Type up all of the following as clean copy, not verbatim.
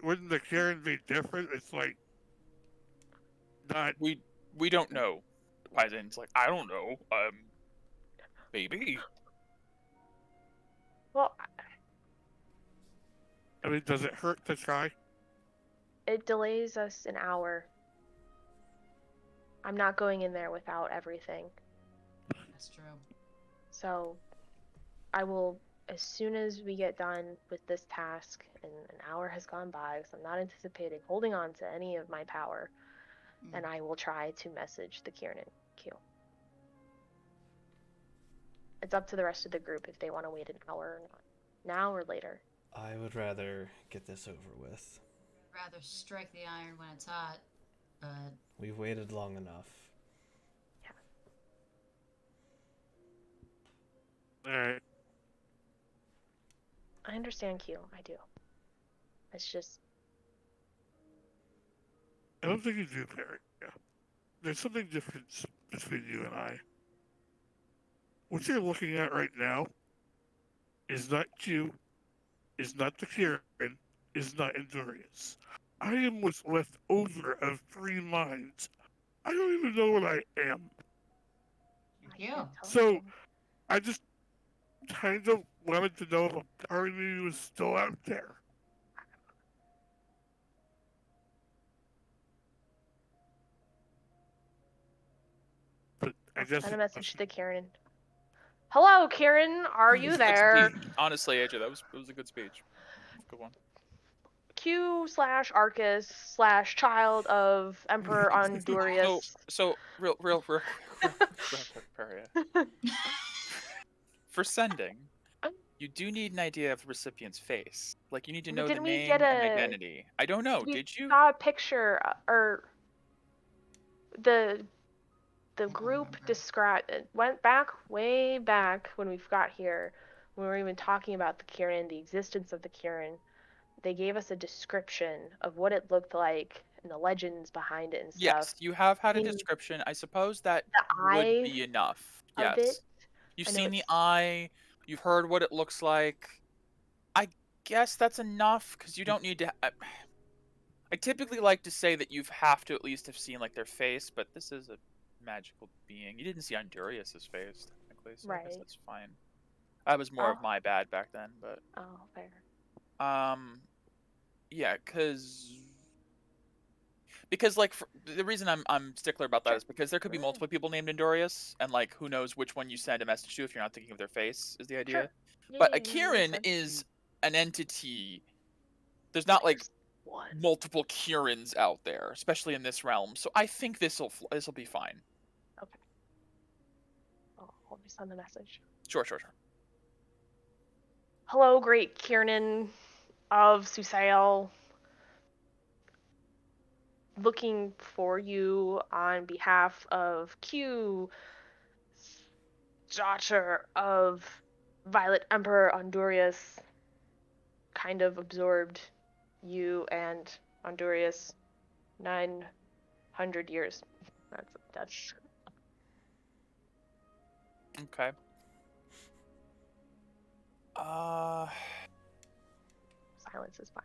wouldn't the Kieran be different? It's like not. We don't know. Wyden's like, I don't know. Maybe. Well, I mean, does it hurt to try? it delays us an hour. I'm not going in there without everything. That's true. So, I will, as soon as we get done with this task, and an hour has gone by, so I'm not anticipating holding on to any of my power, and I will try to message the Kieran queue. It's up to the rest of the group if they want to wait an hour or not. Now or later. I would rather get this over with. Rather strike the iron when it's hot, but We've waited long enough. Alright. I understand, Q. I do. It's just... I don't think you do, Perry. Yeah. There's something different between you and I. What you're looking at right now is not Q, is not the Kieran, is not Endurius. I am what's left over of 3 minds. I don't even know what I am. you. So, I just kind of wanted to know if a part of me was still out there. But I guess Send a message to the Kieran. Hello, Kieran. Are you there? Honestly, AJ, that was a good speech. Good one. Q/Arcus/child of Emperor Ondurius. So real quick, Perry. For sending, you do need an idea of the recipient's face. Like, you need to know the Didn't we name get and identity. I don't know. We Did you? saw a picture, or the group described, went back, way back when we got here, when we were even talking about the Kieran, the existence of the Kieran. They gave us a description of what it looked like and the legends behind it and stuff. Yes, you have had a description. I suppose that would be enough. Yes. You've seen the eye. You've heard what it looks like. I guess that's enough, because you don't need to... I typically like to say that you have to at least have seen like their face, but this is a magical being. You didn't see Ondurius's face, technically, so I guess that's fine. That was more of my bad back then, but... Oh, fair. Yeah, because like the reason I'm stickler about that is because there could be multiple people named Endorius, and like who knows which one you send a message to if you're not thinking of their face is the idea. Sure. Yeah, But a Kieran is an entity. There's not like multiple Kierans out there, especially in this realm. So I think this'll be fine. Okay. Oh, let me send the message. Sure. Hello, great Kieran of Susail. Looking for you on behalf of Q, daughter of Violet Emperor Ondurius. Kind of absorbed you and Ondurius 900 years. That's okay. Silence is fine.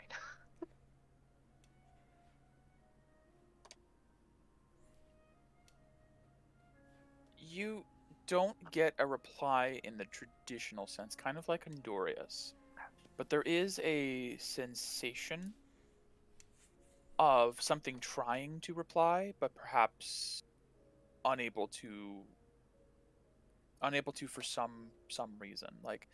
You don't get a reply in the traditional sense, kind of like Ondurius. But there is a sensation of something trying to reply, but perhaps unable to for some reason. Like,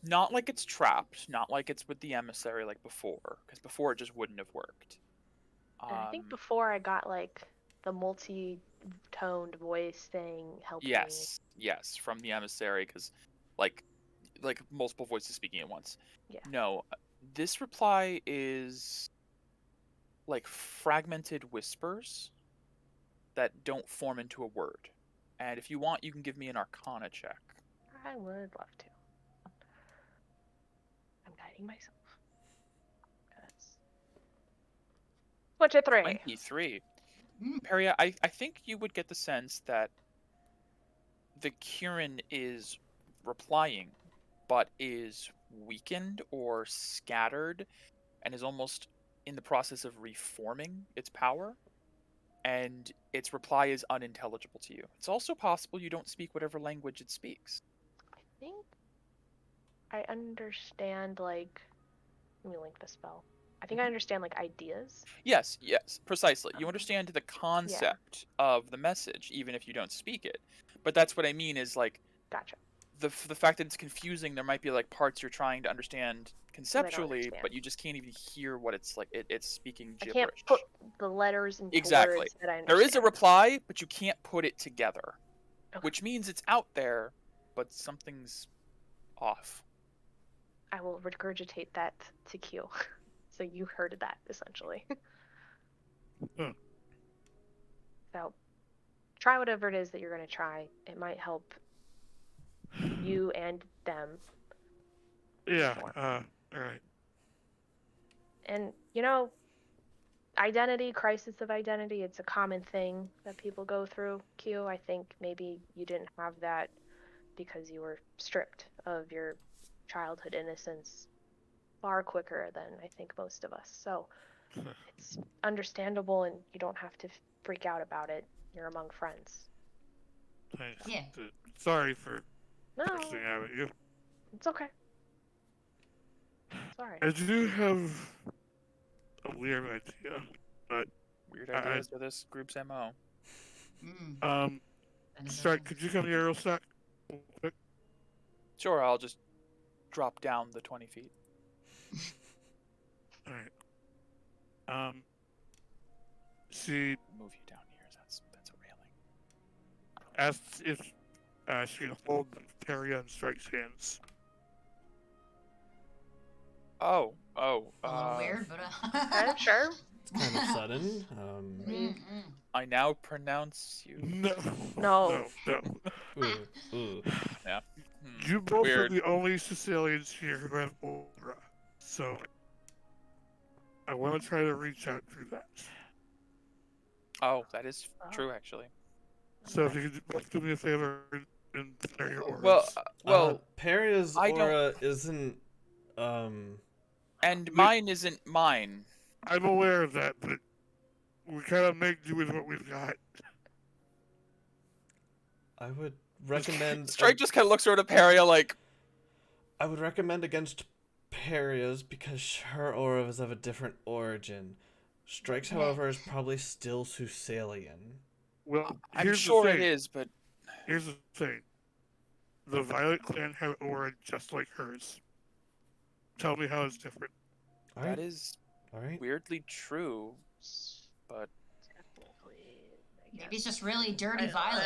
not like it's trapped, not like it's with the emissary like before, because before it just wouldn't have worked. And I think before I got like the multi-toned voice thing helping me. Yes, from the emissary, because like multiple voices speaking at once. Yeah. No, this reply is like fragmented whispers that don't form into a word. And if you want, you can give me an Arcana check. I would love to. I'm guiding myself. 23. 23. Peria, I think you would get the sense that the Kieran is replying, but is weakened or scattered and is almost in the process of reforming its power, and its reply is unintelligible to you. It's also possible you don't speak whatever language it speaks. I think I understand, like, let me link the spell. I think I understand, like, ideas. Yes, precisely. You understand the concept of the message, even if you don't speak it. But that's what I mean is, like, Gotcha. the fact that it's confusing, there might be, like, parts you're trying to understand conceptually, understand. but you just can't even hear what it's like. It's speaking gibberish. I can't put the letters into Exactly. words that I understand. There is a reply, but you can't put it together. Okay. Which means it's out there, but something's off. I will regurgitate that to Q. So you heard that, essentially. So, try whatever it is that you're going to try. It might help you and them. Yeah, Sure. alright. And, you know, identity, crisis of identity, it's a common thing that people go through, Q. I think maybe you didn't have that because you were stripped of your childhood innocence far quicker than I think most of us. So it's understandable, and you don't have to freak out about it. You're among friends. Thanks. Yeah. Sorry for No, cursing out at you. it's okay. Sorry. I do have a weird idea, but Weird ideas for this group's MO. Mm. Strike, could you come here real sec? Real quick? Sure, I'll just drop down the 20 feet. Alright. She Move you down here. That's a railing. asked if she can hold Perry and Strike's hands. Oh. A little weird, but Sure. It's kind of sudden. I now pronounce you. No. Ooh. Yeah. You both Weird. are the only Sicilians here who have Aurora, so I want to try to reach out through that. Oh, that is true, actually. So if you could both do me a favor and declare your auras. Well, Peria's I don't- aura isn't. And mine isn't mine. I'm aware of that, but we kind of make do with what we've got. I would recommend. Strike just kind of looks over to Peria like. I would recommend against Peria's because her aura is of a different origin. Strike's, however, is probably still Susalian. Well, I'm sure it is, but here's the thing: the Violet Clan have aura just like hers. Tell me how it's different. that is All right. weirdly true. But maybe it's just really dirty Violet.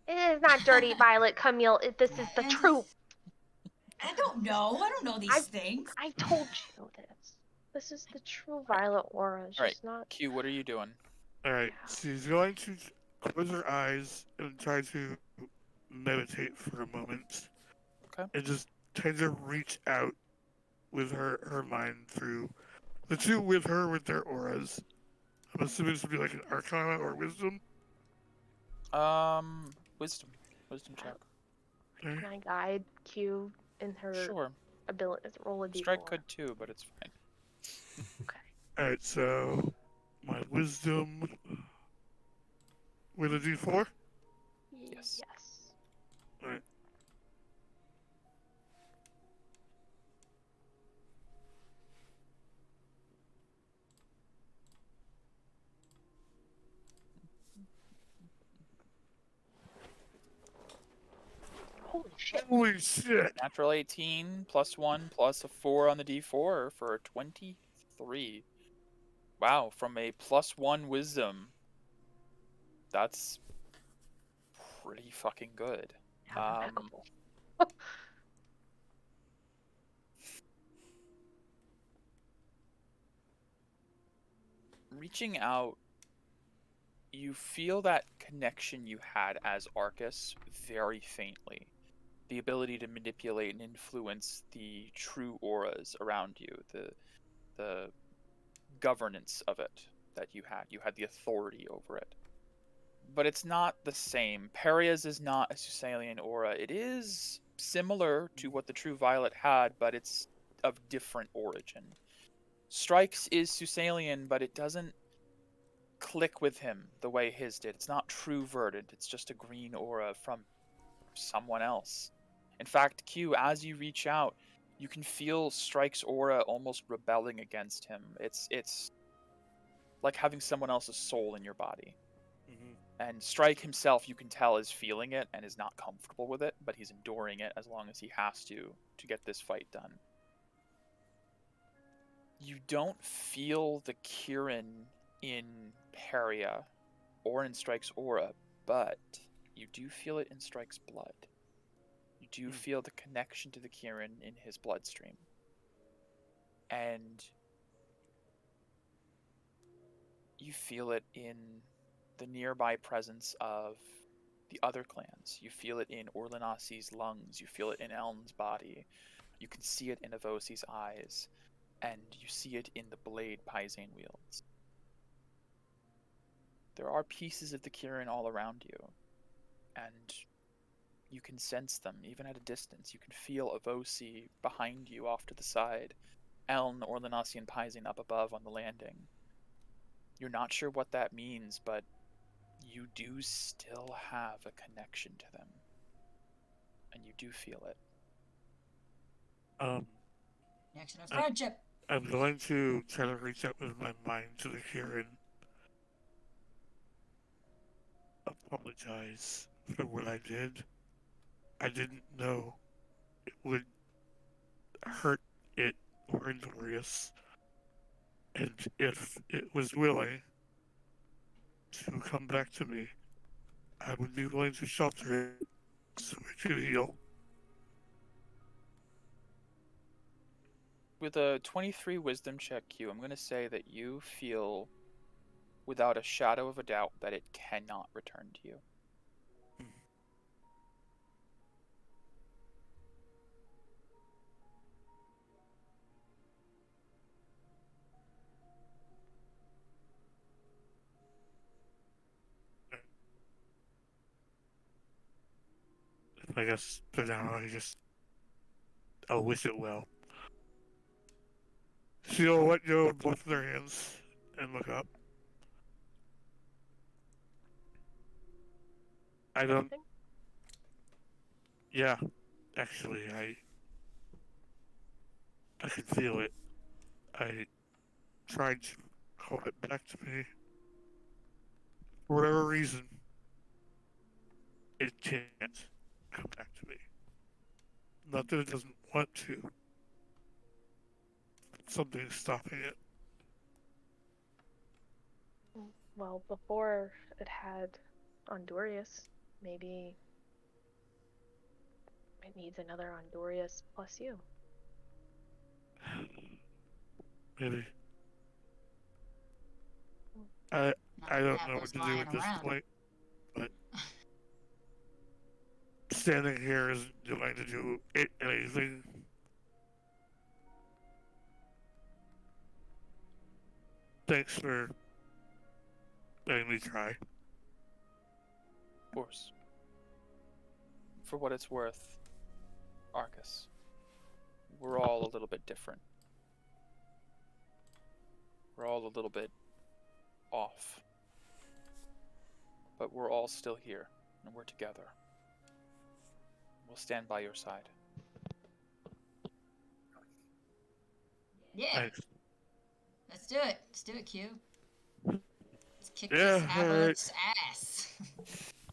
It is not dirty Violet, Camille. This is the truth. I don't know. I don't know these things. I told you this. This is the true Violet aura. It's All right. just not. Q, what are you doing? Alright, she's going to close her eyes and try to meditate for a moment. Okay. And just tend to reach out with her mind through the two with her with their auras. I'm assuming this would be like an Arcana or Wisdom. Wisdom check. Okay. Can I guide Q in her Sure. ability to roll a d4? Strike could too, but it's fine. Okay. Alright, so my Wisdom with a D4. Yes. Yes. Alright. Holy shit. Holy shit! Natural 18 plus 1 plus a 4 on the d4 for a 23. Wow, from a plus 1 wisdom. That's pretty fucking good. Impeccable. Reaching out, you feel that connection you had as Arcus very faintly. The ability to manipulate and influence the true auras around you, the governance of it that you had. You had the authority over it. But it's not the same. Peria's is not a Susalian aura. It is similar to what the True Violet had, but it's of different origin. Strike's is Susalian, but it doesn't click with him the way his did. It's not true verdant, it's just a green aura from someone else. In fact, Q, as you reach out, you can feel Strike's aura almost rebelling against him. It's like having someone else's soul in your body. And Strike himself, you can tell, is feeling it and is not comfortable with it, but he's enduring it as long as he has to get this fight done. You don't feel the Kieran in Peria or in Strike's aura, but you do feel it in Strike's blood. You do feel the connection to the Kieran in his bloodstream. And you feel it in the nearby presence of the other clans. You feel it in Orlinasi's lungs. You feel it in Eln's body. You can see it in Avosi's eyes. And you see it in the blade Paisane wields. There are pieces of the Kieran all around you. And you can sense them, even at a distance. You can feel Avosi behind you off to the side. Eln, Orlinasi, and Paisane up above on the landing. You're not sure what that means, but you do still have a connection to them. And you do feel it. Connection of friendship. I'm going to try to reach out with my mind to the Kieran. Apologize for what I did. I didn't know it would hurt it or Endorius. And if it was willing to come back to me, I would be willing to shelter it so it could heal. With a 23 wisdom check, Q, I'm going to say that you feel, without a shadow of a doubt, that it cannot return to you. I guess for now, I'll wish it well. She'll let go of both of their hands and look up. I don't. Yeah, actually, I could feel it. I tried to call it back to me. For whatever reason, it can't come back to me. Not that it doesn't want to. Something's stopping it. Well, before it had Ondorius, maybe it needs another Ondorius plus you. Maybe. I don't know what to do at this point, but standing here isn't going to do anything. Thanks for letting me try. Of course. For what it's worth, Arcus, we're all a little bit different. We're all a little bit off. But we're all still here, and we're together. We'll stand by your side. Yeah. Thanks. Let's do it. Let's do it, Q. Let's kick this aboleth's ass.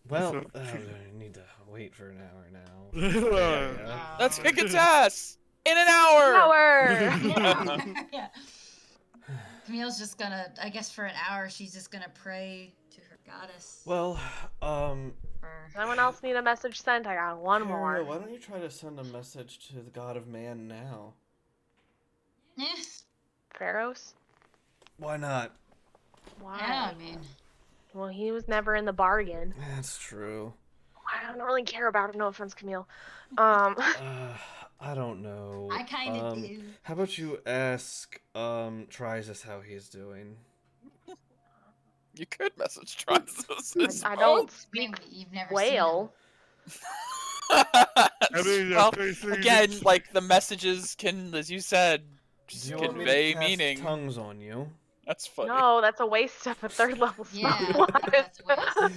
Well, So- I need to wait for an hour now. Yeah. Let's kick its ass! In an hour! Yeah. Camille's just gonna, I guess for an hour, she's just gonna pray to her goddess. Well, Someone else need a message sent? I got one Peria, more. why don't you try to send a message to the god of man now? Pharaohs? Why not? Why? Yeah, I mean. Well, he was never in the bargain. That's true. I don't really care about it. No offense, Camille. I don't know. I kind of do. How about you ask Trisus how he's doing? You could message Trisus. I don't speak You've never whale. seen him. I mean, well, basically again, like the messages can, as you said, Do just you want me convey to cast meaning. tongues on you? That's funny. No, that's a waste of a 3rd level spell. Yeah, that's a waste.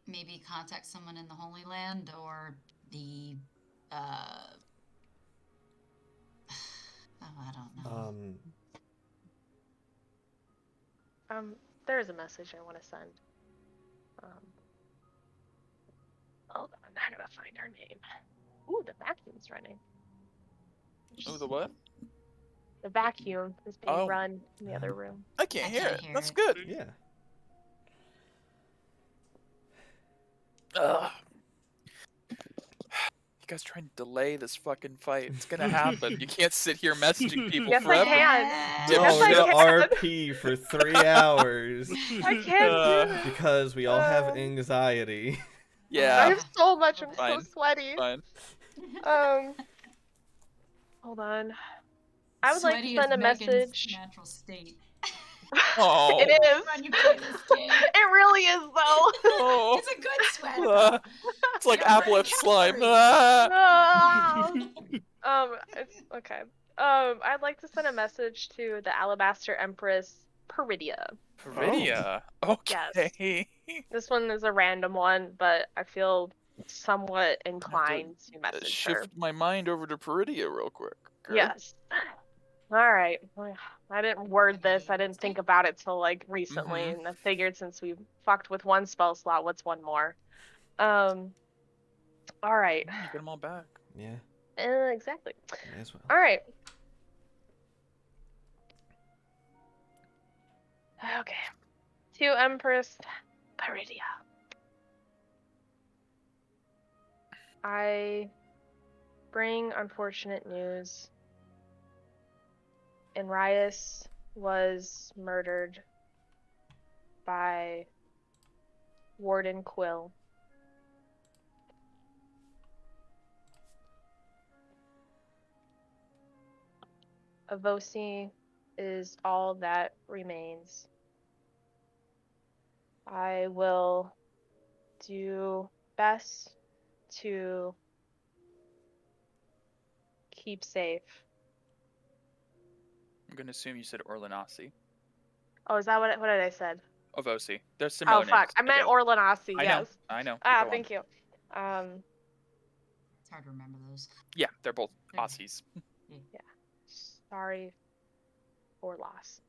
Maybe contact someone in the Holy Land or the oh, I don't know. There's a message I want to send. Hold on, I gotta find her name. Ooh, the vacuum's running. Oh, the what? The vacuum is being Oh. run in the other room. I can't hear it. That's good. Yeah. Ugh. You guys trying to delay this fucking fight. It's gonna happen. You can't sit here messaging people Yes, forever. I can. No, Yes, we're I gonna can. RP for 3 hours I can't do it. because we all have anxiety. I Yeah. have so much. I'm Fine. so sweaty. Fine. Hold on. I would like to Sweaty send a is Megan's message. natural state. Oh. It is. When you play this game. It really is, though. Oh. It's a good sweat. It's like You're apple right, slime. Catherine. It's okay. I'd like to send a message to the Alabaster Empress Peridia. Peridia. Okay. This one is a random one, but I feel somewhat inclined to message her. Shift my mind over to Peridia real quick. Okay? Yes. Alright. I didn't word this. I didn't think about it till like recently, and I figured since we fucked with one spell slot, what's one more? Alright. Get them all back. Yeah. Exactly. May as well. Alright. Okay. To Empress Peridia. I bring unfortunate news. Enrias was murdered by Warden Quill. Avosi is all that remains. I will do best to keep safe. I'm gonna assume you said Orlanasi. Oh, is that what did I said? Ovosi. They're similar Oh fuck, names. I meant Orlanasi, yes. I know. Ah, Go thank you. It's hard to remember those. Yeah, they're both They're- Aussies. Sorry for loss.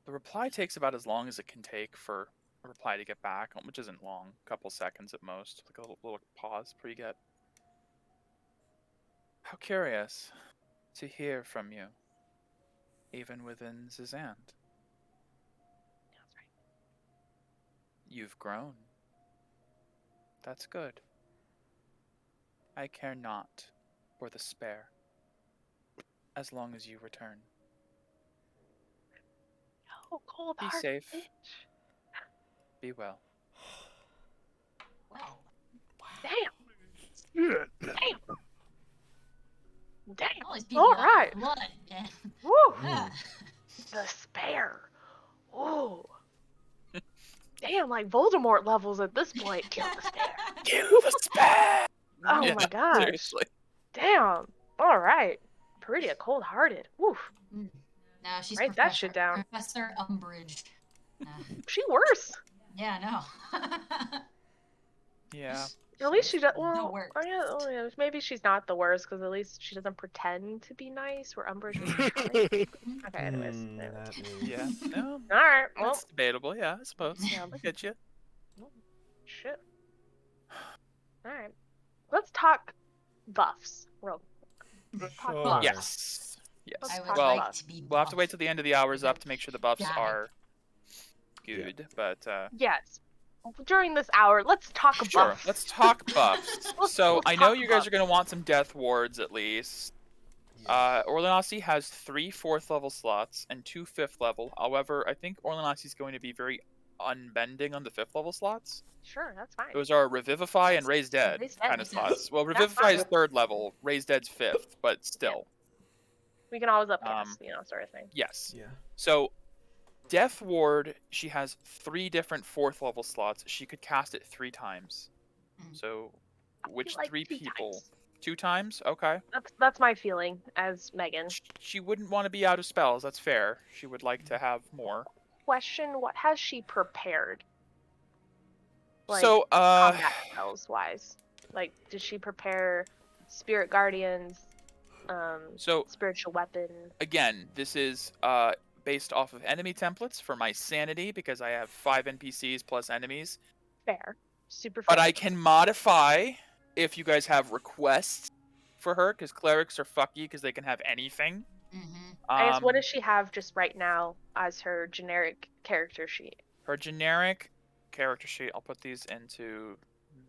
The reply takes about as long as it can take for a reply to get back, which isn't long. A couple seconds at most. Like a little pause before you get. How curious to hear from you, even within Zizant. That's right. You've grown. That's good. I care not for the spare, as long as you return. Oh, cold Be heart, safe. bitch. Be well. Well, Damn. Shit. Damn. Damn. all these people All got right. blood, man. Woo. Yeah. The spare. Ooh. Damn, like Voldemort levels at this point. Kill the spare. Kill the spare! Oh Yeah, my gosh. seriously. Damn. All right. Pretty cold-hearted. Woof. No, she's Write that shit down. Professor Umbridge. She worse. Yeah, no. Yeah. At least she does. The Well, worst. yeah, maybe she's not the worst because at least she doesn't pretend to be nice. Where Umbridge was okay. Anyways. That means... Yeah. No. All right. Well, That's debatable. Yeah, I suppose. Yeah. I get you. shit. All right. Let's talk buffs. Real. Talk Sure. buffs. Yes. Yes. Let's I would talk Well, like buffs. to be we'll have to wait buffed. till the end of the hour's up to make sure the buffs Got it. are good. But Yes. During this hour, let's talk sure. buffs. Let's talk buffs. So let's I know talk you guys buffs. are gonna want some death wards at least. Orlanasi has 3 4th level slots and 2 5th level. However, I think Orlanasi is going to be very unbending on the 5th level slots. Sure, that's fine. Those are Revivify and Raise Dead Raise Dead kind of is slots. Well, That's Revivify is fine. 3rd level, Raise Dead's 5th, but still. We can always upcast, sort of thing. Yes. Yeah. So, Death Ward, she has 3 different 4th level slots. She could cast it 3 times. So, which like 3 2 people? times. 2 times? Okay. That's my feeling as Megan. She wouldn't want to be out of spells. That's fair. She would like to have more. Question: what has she prepared? Like, So, combat spells wise, like, does she prepare Spirit Guardians? So spiritual weapon. Again, this is based off of enemy templates for my sanity because I have 5 NPCs plus enemies. Fair. Super fair. But I can modify if you guys have requests for her, because clerics are fucky because they can have anything. I guess, what does she have just right now as her generic character sheet? Her generic character sheet, I'll put these into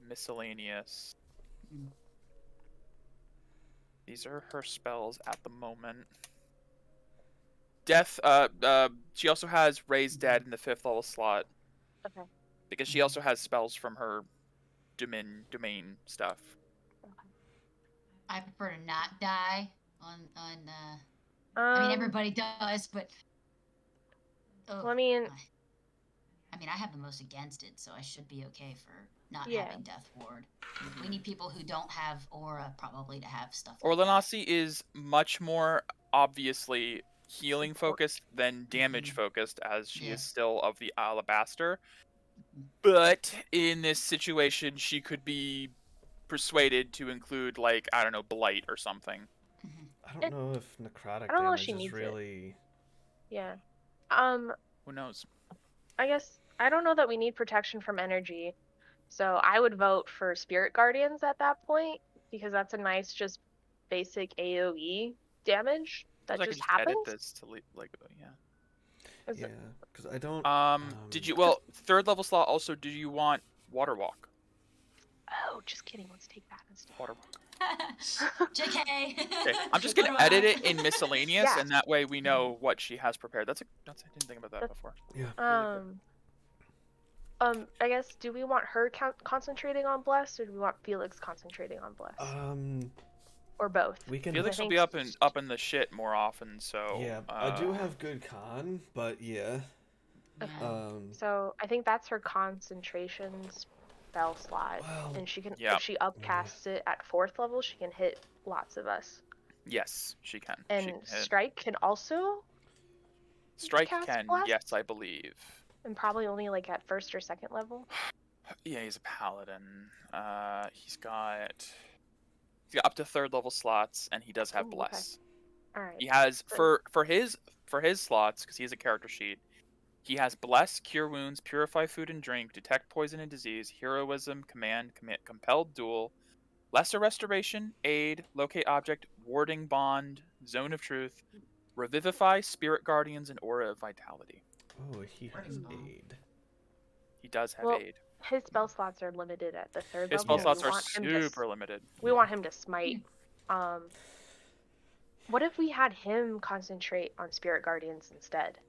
miscellaneous. These are her spells at the moment. Death, she also has Raise Dead in the 5th level slot. Okay. Because she also has spells from her domain stuff. I prefer to not die on I mean, everybody does, but well, I mean, I have the most against it, so I should be okay for not having Death Ward. We need people who don't have Aura probably to have stuff like Orlanasi is much more obviously healing focused than damage focused, as she is still of the Alabaster. But in this situation, she could be persuaded to include, like, I don't know, Blight or something. I don't know if necrotic I don't know if damage she is needs really... Yeah. Who knows? I guess, I don't know that we need protection from energy. So I would vote for Spirit Guardians at that point, because that's a nice, just basic AoE damage that just happens. Edit this to Yeah, because I don't... did you... Well, 3rd level slot also, do you want Water Walk? Oh, just kidding. Let's take that instead. Water Walk. JK. Okay, I'm just gonna edit it in miscellaneous, and that way we know what she has prepared. I didn't think about that before. Yeah. I guess, do we want her concentrating on Bless, or do we want Felix concentrating on Bless? Or both? Felix will be up in the shit more often, so... Yeah, I do have good con, but yeah. Okay. So, I think that's her concentration spell slot. And she can, if she upcasts it at 4th level, she can hit lots of us. Yes, she can. And Strike can also Strike cast can, Bless? yes, I believe. And probably only, like, at 1st or 2nd level? Yeah, he's a paladin. He's got up to 3rd level slots, and he does have Bless. Okay. Alright. He has, for his slots, because he has a character sheet, he has Bless, Cure Wounds, Purify Food and Drink, Detect Poison and Disease, Heroism, Command, Compelled Duel, Lesser Restoration, Aid, Locate Object, Warding Bond, Zone of Truth, Revivify, Spirit Guardians, and Aura of Vitality. Oh, he has Aid. He does have Aid. His spell slots are limited at the 3rd level. His spell slots are super limited. We want him to smite. What if we had him concentrate on Spirit Guardians instead?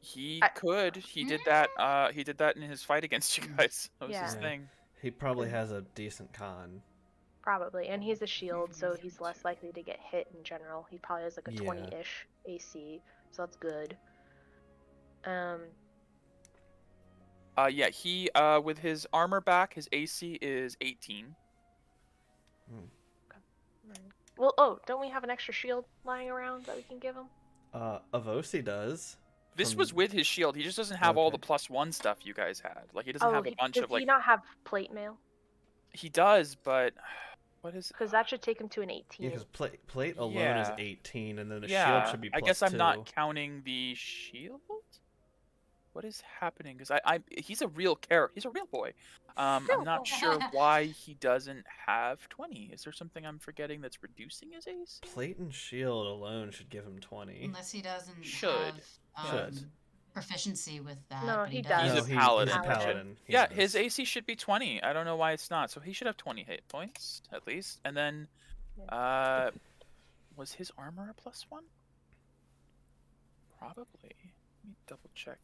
He could. He did that. He did that in his fight against you guys. That was his thing. He probably has a decent con. Probably, and he's a shield, so he's less likely to get hit in general. He probably has like a 20-ish AC, so that's good. Yeah, he with his armor back, his AC is 18. Okay. Well, don't we have an extra shield lying around that we can give him? Avosi does. This was with his shield. He just doesn't have all the +1 stuff you guys had. Like, he doesn't have a bunch of, like... Does he not have plate mail? He does, but... What is... Because that should take him to an 18. Yeah, because plate alone is 18, and then the shield should be +2. I guess I'm not counting the shield? What is happening? Because he's a real character. He's a real boy. I'm not sure why he doesn't have 20. Is there something I'm forgetting that's reducing his AC? Plate and shield alone should give him 20. Unless he doesn't have proficiency with that. No, but he does. He's a paladin. He's a paladin. Yeah, his AC should be 20. I don't know why it's not. So he should have 20 hit points, at least. And then, was his armor a +1? Probably. Let me double check.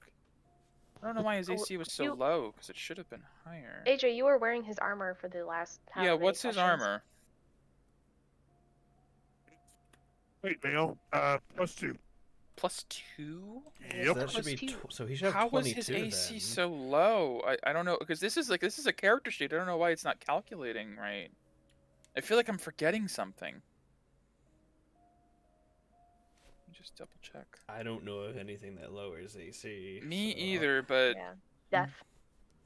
I don't know why his AC was so low, because it should have been higher. AJ, you were wearing his armor for the last Yeah, what's his armor? Wait, Mail. +2. +2? Yep. So that should be +2. so he should have How was 22 his AC then. so low? I don't know, because this is a character sheet. I don't know why it's not calculating right. I feel like I'm forgetting something. Let me just double check. I don't know of anything that lowers AC. Me so- either, but Yeah. Death.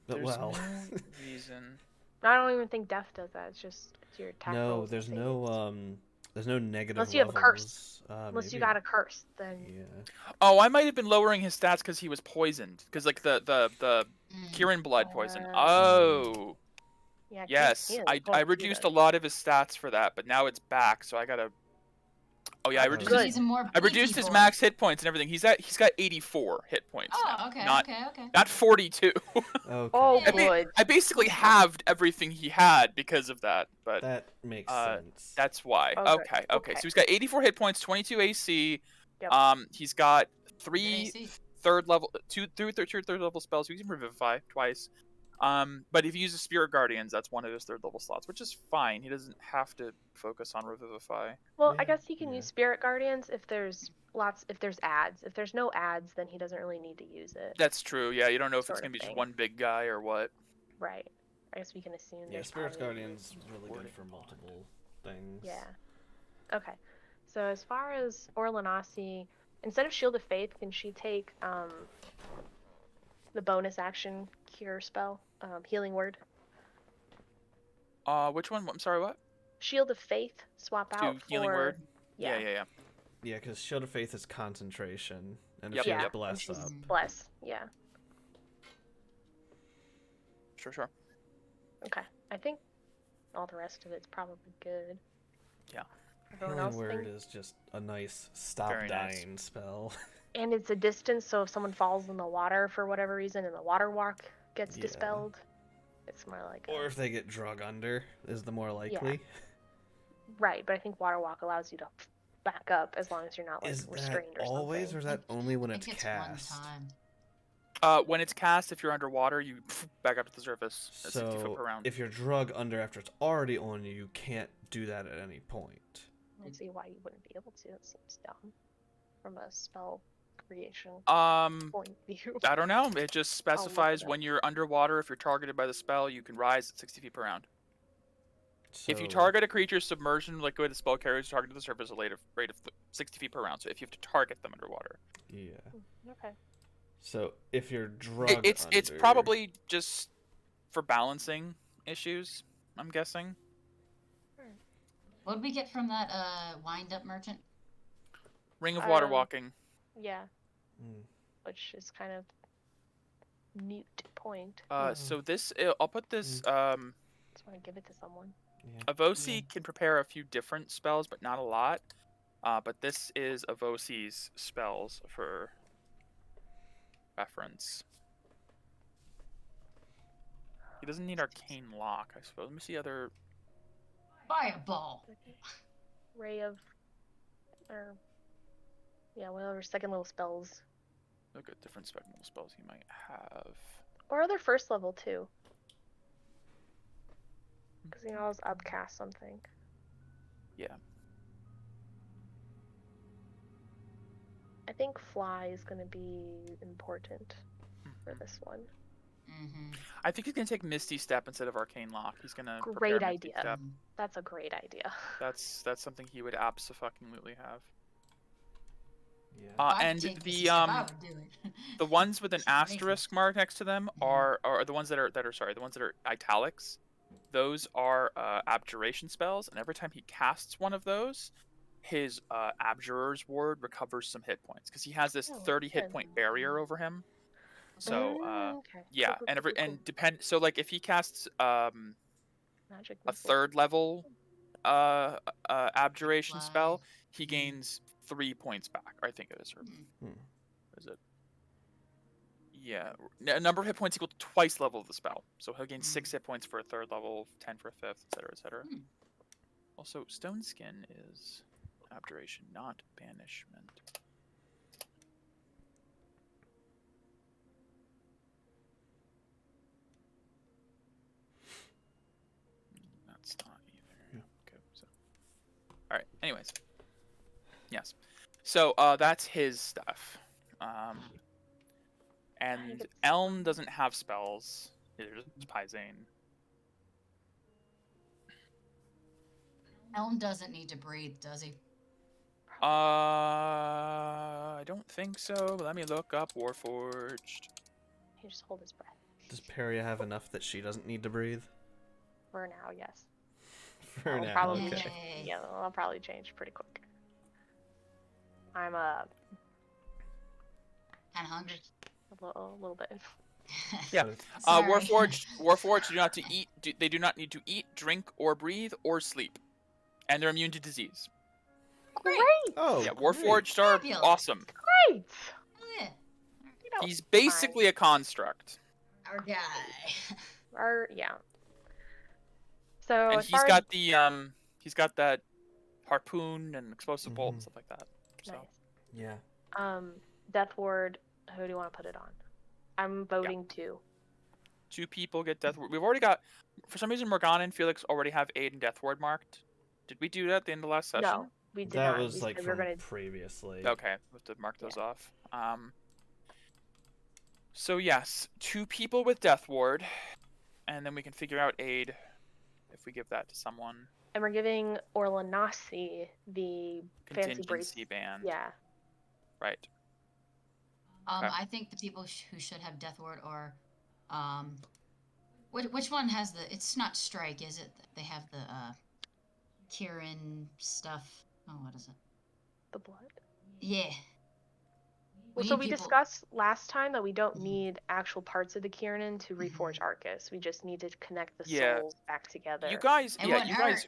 there's well, no reason. I don't even think death does that. It's just your attack no, rolls there's and no saves. there's no negative Unless you have a curse. levels. Unless you Maybe- got a curse, then Yeah. Oh, I might have been lowering his stats because he was poisoned. Because like the Kieran blood poison. Oh. yeah. Yes, he has I +2 reduced a then. lot of his stats for that, but now it's back, so I gotta. Oh yeah, I That's reduced. good. He's a more I reduced his max hit points and everything. He's got 84 hit points. Oh, now, okay, not, okay. Not 42. Okay. Oh, I good. I basically halved everything he had because of that, but That makes sense. that's why. Oh, good. Okay. Okay. So he's got 84 hit points, 22 AC. Yep. He's got Good 3 AC. third level third level spells. So he can revivify twice. But if he uses Spirit Guardians, that's one of his third level slots, which is fine. He doesn't have to focus on Revivify. Well, I Yeah, guess he can yeah. use Spirit Guardians if there's ads. If there's no ads, then he doesn't really need to use it. That's true. Yeah, you don't know if it's Sort gonna of be just thing. one big guy or what. Right. I guess we can assume. Yeah, there's Spirit's probably- Guardian's really good for multiple things. Yeah. Okay. So as far as Orlanasi, instead of Shield of Faith, can she take the bonus action cure spell, Healing Word? Which one? I'm sorry, what? Shield of Faith, swap out for Healing Word? Yeah. Yeah. Yeah, because Shield of Faith is concentration, and Yep, if you Yeah, have Bless and she's up, Bless. Yeah. Sure. Okay. I think all the rest of it's probably good. Yeah. Everyone Healing else Word think? is just a nice stop Very nice. dying spell. And it's a distance, so if someone falls in the water for whatever reason and the water walk gets Yeah. dispelled, it's more like Or if they get drug under, is the more likely. right. But I think water walk allows you to back up as long as you're not like Is that restrained or always, something. or is that only when I it's think it's cast? one time. When it's cast, if you're underwater, you back up to the surface at 60 foot So per round. if you're drug under after it's already on you, you can't do that at any point. I don't see why you wouldn't be able to. It seems dumb from a spell creation point of view. I don't know. It just look specifies it up. when you're underwater, if you're targeted by the spell, you can rise at 60 feet per round. If you So- target a creature submersion, like the way the spell carries, target to the surface at a rate of 60 feet per round. So if you have to target them underwater, Yeah. Okay. So if you're drugged it's under- probably just for balancing issues. I'm guessing. What did we get from that wind up merchant? Ring of Water Um, Walking. Yeah, Mm. which is kind of mute point. So this, I'll put this. Just want to give it to someone. Yeah. Avosi can prepare a few different spells, but not a lot. But this is Avosi's spells for reference. He doesn't need Arcane Lock, I suppose. Let me see other. Fireball. Ray of, or yeah, whatever second level spells, Look at different second level spells he might have. or other first level too. Because you can always upcast something. Yeah. I think fly is going to be important for this one. Mm-hmm. I think he's gonna take Misty Step instead of Arcane Lock. He's gonna Great prepare Misty idea. Step. That's a great idea. That's something he would absolutely have. Yeah. And the ones with an asterisk mark next to them are the ones that are the ones that are italics. Those are abjuration spells, and every time he casts one of those, his Abjurer's Ward recovers some hit points because he has this 30 hit point barrier over him. So okay. yeah, so like if he casts Magic a missile. third level abjuration spell, he gains 3 points back. I think it is. Or is it? Yeah, a number of hit points equal to twice level of the spell. So he'll gain 6 hit points for a third level, 10 for a fifth, etc., etc. Also, Stone Skin is abjuration, not banishment. That's not either. Yeah. Okay, so. Alright, anyways. Yes. So that's his stuff. And Elm doesn't have spells. Neither does Pizane. Elm doesn't need to breathe, does he? I don't think so. But let me look up Warforged. He just hold his breath. Does Peria have enough that she doesn't need to breathe? For now, yes. For That'll now, probably okay. change. Yeah, that'll probably change pretty quick. I'm Kind of hungry. a little bit. Yeah. Sorry. Warforged they do not need to eat, drink, or breathe, or sleep. And they're immune to disease. Great. Oh, Yeah, great. Warforged are Fabulous. awesome. Great. Oh, yeah. You know, He's basically a construct. Our guy. yeah. So And as he's far got he's got that harpoon and explosive bolt and Mhm. stuff like that. So nice. Yeah. Death Ward. Who do you want to put it on? I'm voting 2. 2 people get Death Ward. We've already got, for some reason, Morgana and Felix already have Aid and Death Ward marked. Did we do that at the end of last session? No, we did That not. was We like said we were from gonna. previously. Okay, we'll have to mark those off. So yes, 2 people with Death Ward, and then we can figure out Aid if we give that to someone. And we're giving Orlanasi the fancy brace. Contingency band. Yeah. Right. Okay. I think the people who should have Death Ward or, which one has the? It's not Strike, is it? They have the Kieran stuff. Oh, what is it? The blood. Yeah. Well, We so need we people- discussed last time that we don't Mhm. need actual parts of the Kieran to Mhm. reforge Arcus. We just need to connect the Yeah. souls back together. You guys, It yeah, wouldn't you guys,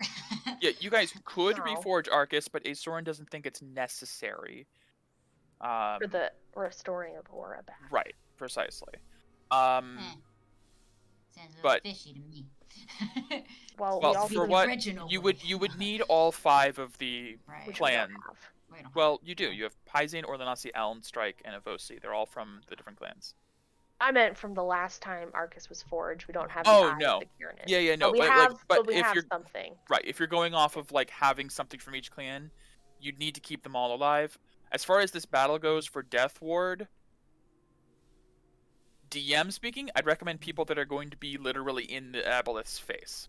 hurt. yeah, you guys could No. reforge Arcus, but Azorin doesn't think it's necessary. For the restoring of Aura back. Right, precisely. Sounds a little But- fishy to me. Well, Well, we also for the what original you way. would need all 5 of the Right. which we don't clan. have. We don't have- Well, you do. You have Pizane, Orlanasi, Elm, Strike, and Avosi. They're all from the different clans. I meant from the last time Arcus was forged. We don't have Oh, the eye no. of the Kieran. Yeah, no. But we but, have, like, but we if have you're something. right, if you're going off of like having something from each clan, you'd need to keep them all alive. As far as this battle goes for Death Ward, DM speaking, I'd recommend people that are going to be literally in the Aboleth's face.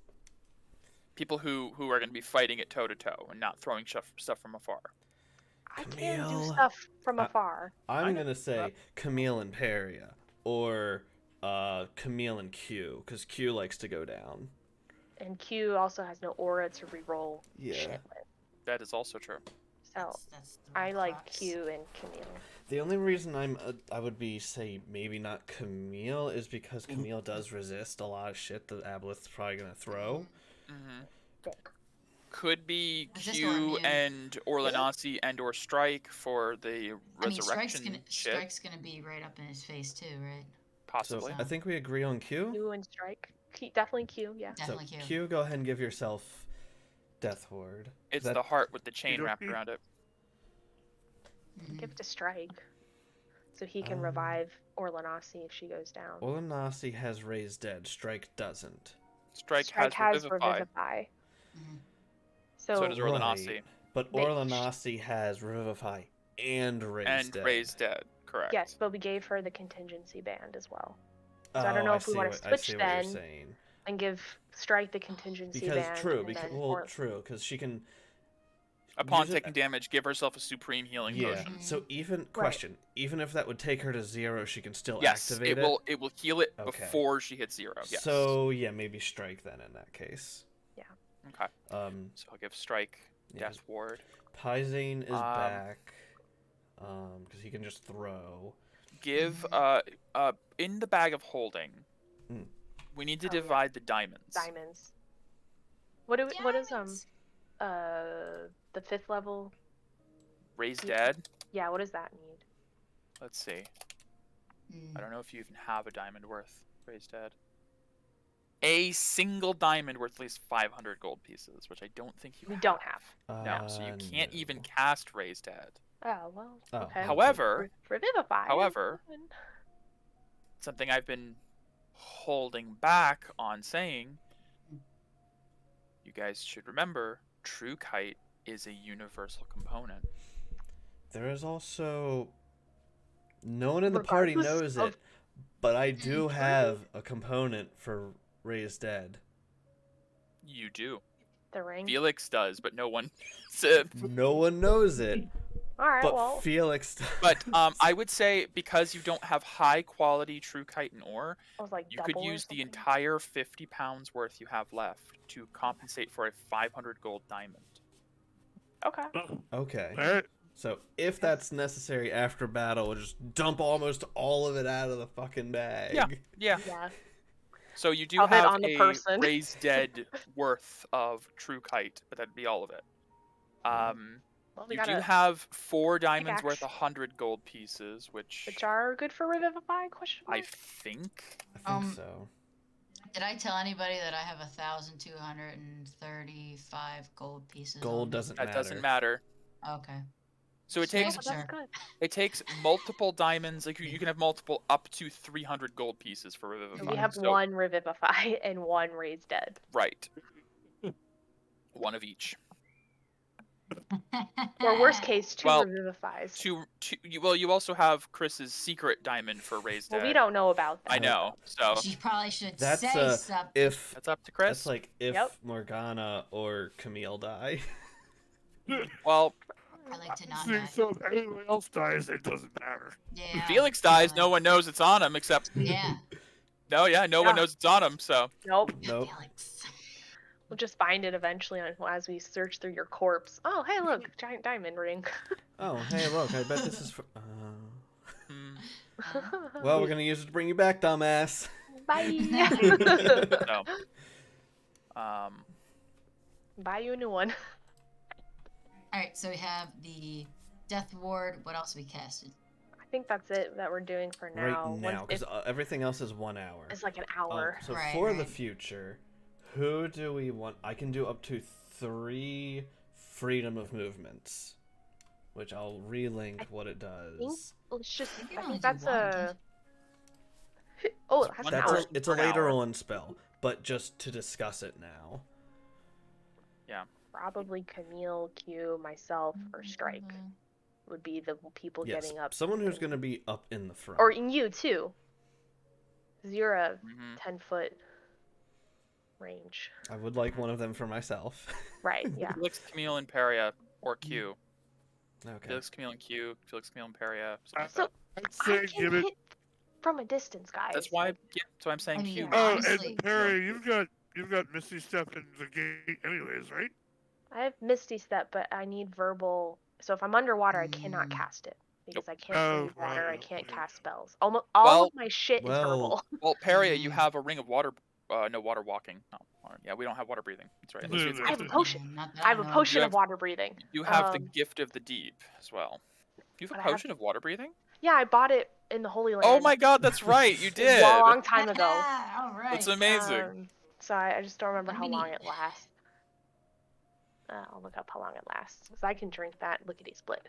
People who are going to be fighting it toe to toe and not throwing stuff from afar. I can do Camille. stuff from afar. I'm know. gonna say Camille and Peria, or Camille and Q, because Q likes to go down. And Q also has no aura to reroll Yeah. shit with. That is also true. So That's the I real like crux. Q and Camille. The only reason I would be say maybe not Camille is because Camille does resist a lot of shit that Aboleth's probably gonna throw. Hmm Dick. Could be Resist Q or immune. and Orlanasi and or Strike for the I mean, resurrection shit. Strike's gonna be right up in his face too, right? So Possibly. I think we agree on Q. Q and Strike. Definitely Q, yeah. Definitely so Q. Q, go ahead and give yourself Death Ward. It's That- the heart with the chain Okey-dokey. wrapped around it. Mhm. Give it to Strike. So he can Um, revive Orlanasi if she goes down. Olanasi has Raised Dead. Strike doesn't. Strike Strike has Revivify. Revivify. Mhm. So does So Orlanasi. Right. But They- Orlanasi has Revivify and Raised And Dead. Raised Dead, correct. yes, but we gave her the contingency band as well. Oh, So I don't know if we see wanna what- I switch see what then. you're saying. And give Strike the contingency Because band. true, and because then well, true, because she can. Upon use it- taking damage, give herself a supreme healing Yeah. potion. So even question, even if that would take her to 0, she can still Yes, activate it will. It will heal it Okay. before she hits 0. Yes. So yeah, maybe Strike then in that case. Okay. So I'll give Strike Yeah. Death Ward. Pizane is back. Because he can just throw. Give in the bag of holding. Mm. We need to Oh, yeah. divide the diamonds. Diamonds. What is Diamonds. the 5th level? Raised Yeah. Dead. Yeah, what does that need? Let's see. Mm. I don't know if you even have a diamond worth Raised Dead. A single diamond worth at least 500 gold pieces, which I don't think you We have. don't have. No, so you can't even no. cast Raised Dead. Oh well. Oh, Okay. However, Revivify. however, something I've been holding back on saying, you guys should remember, True Kite is a universal component. There is also no one in the party knows it, but I do have a component for Raised Dead. You do. The ring. Felix does, but no one. No one knows it. All right. But Well. Felix. But I would say because you don't have high quality true chitin ore, you could use the entire 50 pounds worth you have left to compensate for a 500 gold diamond. Okay. Okay. All right. So if that's necessary after battle, we'll just dump almost all of it out of the fucking bag. Yeah. So you do Of it have on the a person. Raised Dead worth of true kite, but that'd be all of it. Well, we You do gotta, have 4 diamonds worth pickaxe. 100 gold pieces, which are good for revivify? Question mark? I think. I think so. Did I tell anybody that I have 1,235 gold pieces? Gold doesn't matter. That doesn't matter. Okay. So it Just making takes That's good. it takes multiple diamonds. Like you can have multiple up to 300 gold pieces for revivify. We have So- one revivify and one raised dead. Right. One of each. Or worst case, 2 Well, revivifies. You also have Chris's secret diamond for Raised Dead. Well, we don't know about that. I know. So She probably should That's say something. if that's up to Chris. that's like if Yep. Morgana or Camille die. Well, I like to not See, die. so if anyone else dies, it doesn't matter. Yeah. Felix dies, no one knows it's on him except Yeah. no one Yeah. knows it's on him. So Nope. Nope. Felix. We'll just find it eventually as we search through your corpse. Oh, hey, look, giant diamond ring. Oh, hey, look! I bet this is for. hmm, Well, we're gonna use it to bring you back, dumbass. Bye. no. Buy you a new one. Alright, so we have the Death Ward. What else we casted? I think that's it that we're doing for now. Right now, because everything else is 1 hour. It's like an hour. So Right, for the right. future, who do we want? I can do up to 3 freedom of movements, which I'll relink what it does. Let's just. You can I only think do that's one, a. can't Oh, It's that's one an hour. hour. It's a per later hour. on spell, but just to discuss it now. Probably Camille, Q, myself, or Strike would be the people Yes, getting up. someone who's gonna be up in the front. Or in you too. 'Cause you're a mhm. 10-foot range. I would like one of them for myself. Right, yeah. Felix, Camille, and Peria, or Q. Okay. Felix, Camille, and Q. Felix, Camille, and Peria. something like So that. I'd I say can give it. hit from a distance, guys. That's why. Yeah. So I'm saying I mean, Q. Oh, honestly, and Perry, you've got Misty Step in the gate, anyways, right? I have Misty Step, but I need verbal. So if I'm underwater, I cannot cast it because I can't Oh, breathe water. I right, can't okay. cast spells. Almost all Well- of my shit is verbal. Well, Peria, you have a ring of water. No water walking. No. Yeah, we don't have water breathing. That's right. Unless you I have a Yeah. potion. Not that I have a know. potion You of have- water breathing. You have the Um, gift of the deep as well. You have but a I have- potion of water breathing? Yeah, I bought it in the Holy Land. Oh my God, that's right. You did. A long time ago. All right. That's amazing. So I just don't remember Let how me- long it lasts. I'll look up how long it lasts. Because I can drink that lickety split.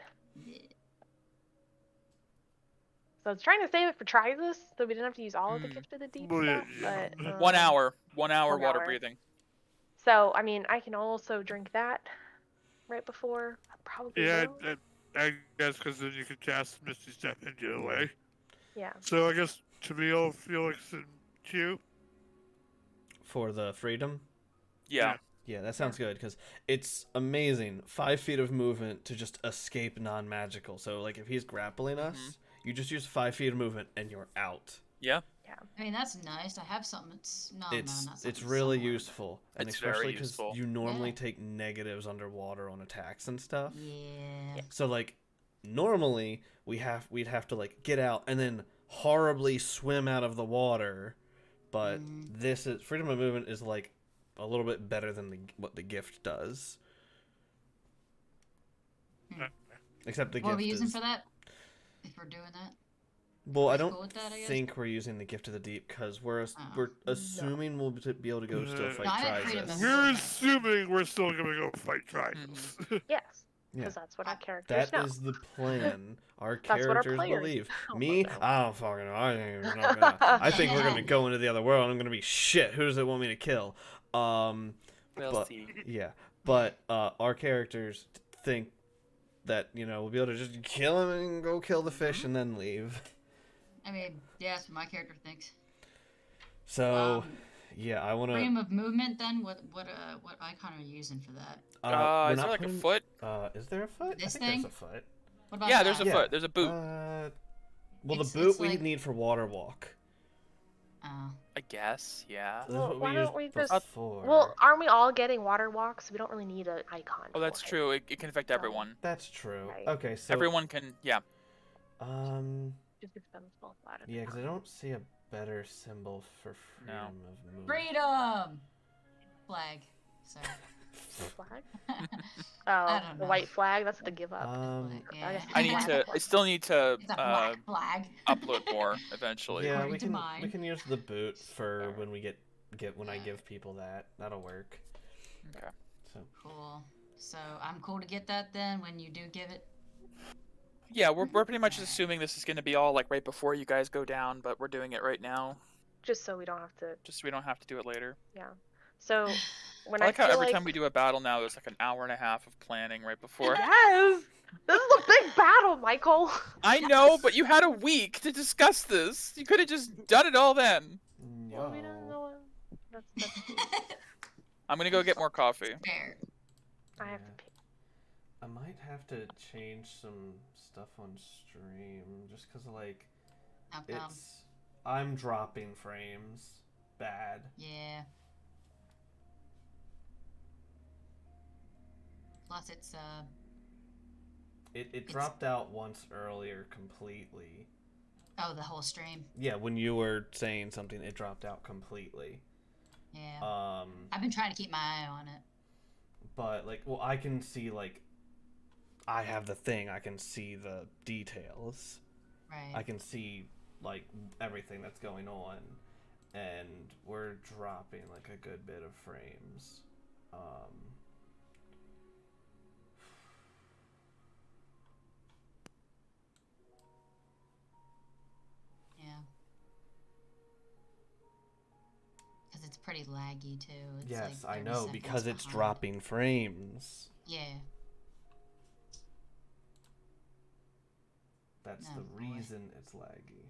So I was trying to save it for Trisus, so we didn't have to use all of the Mm. Gift of the Deep Well, stuff. yeah. But, 1 hour. 1 hour 1 water hour. breathing. So, I mean, I can also drink that right before. I probably Yeah, will. I guess because then you could cast Misty Step and get away. Yeah. So I guess Camille, Felix, and Q. For the freedom? Yeah. Yeah, that sounds good, because it's amazing. 5 feet of movement to just escape non-magical. So, like, if he's grappling us, you just use 5 feet of movement, and you're out. Yeah. I mean, that's nice. I have something that's not something It's really somewhere. useful. And It's very especially because useful. you normally Yeah. take negatives underwater on attacks and stuff. Yeah. So, like, normally we'd have to, like, get out and then horribly swim out of the water. But this is freedom of movement is, like, a little bit better than what the gift does. Except the What are gift we using is... for that? If we're doing that? Well, I Cool don't with that, I guess? think we're using the gift of the deep because we're Oh. assuming we'll be able to go still fight No, I meant freedom Trisus. of We're movement. assuming we're still gonna go fight Trisus. Yes. Yeah. Because that's what our characters That know. is the plan. Our That's what our characters players believe. know. Me, I don't fucking know. I think we're gonna go into the other world. I'm gonna be shit. Who does it want me to kill? We'll But- see. Yeah, but our characters think that we'll be able to just kill him and go kill the fish and then leave. I mean, yeah, that's what my character thinks. So, yeah, I want to. Freedom of movement. Then what icon are you using for that? Is there like a foot? Is there a foot? This I think thing? there's a foot. What about Yeah, that? there's a foot. There's a boot. Well, It's the boot we like- need for water walk. Oh. I guess. Yeah. That's Well, what why we don't used we just- before. Well, aren't we all getting water walks? We don't really need an icon. Oh, that's for it. true. It can affect everyone. That's true. Right. Okay, so Everyone can. Yeah. Just give them a small flat at the Yeah, because I top. don't see a better symbol for freedom No. of movement. Freedom. Flag. Sorry. Flag? I Oh, don't the know. white flag. That's the give up. Yeah. I still need to It's a black flag. upload more eventually. Yeah, According we to can mine. we can use the boot for when we get when I give people that. That'll work. Okay. So Cool. So I'm cool to get that then when you do give it. Yeah, we're pretty much assuming this is going to be all like right before you guys go down, but we're doing it right now, Just so we don't have to. just so we don't have to do it later. Yeah. So when I like how feel every like... time we do a battle now, there's like an hour and a half of planning right before. Yes. This is a big battle, Michael. I know, but you had a week to discuss this. You could have just done it all then. Well, we don't know. That's I'm gonna go get more coffee. Fair. I have to pee. I might have to change some stuff on stream just because like How come? I'm dropping frames bad. Yeah. Plus it's It dropped out once earlier completely. oh, the whole stream. Yeah, when you were saying something, it dropped out completely. Yeah. I've been trying to keep my eye on it. But like, well, I can see like, I have the thing. I can see the details. Right. I can see like everything that's going on, and we're dropping like a good bit of frames. Yeah. Because it's pretty laggy too. It's Yes, like I 30 know, seconds because it's behind. dropping frames. Yeah. That's Oh, the boy. reason it's laggy.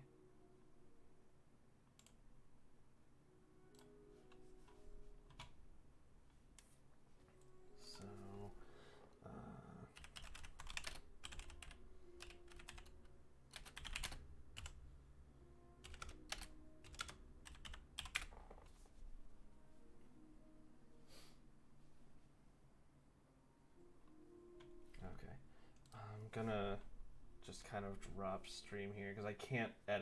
So, okay. I'm gonna just kind of drop stream here because I can't edit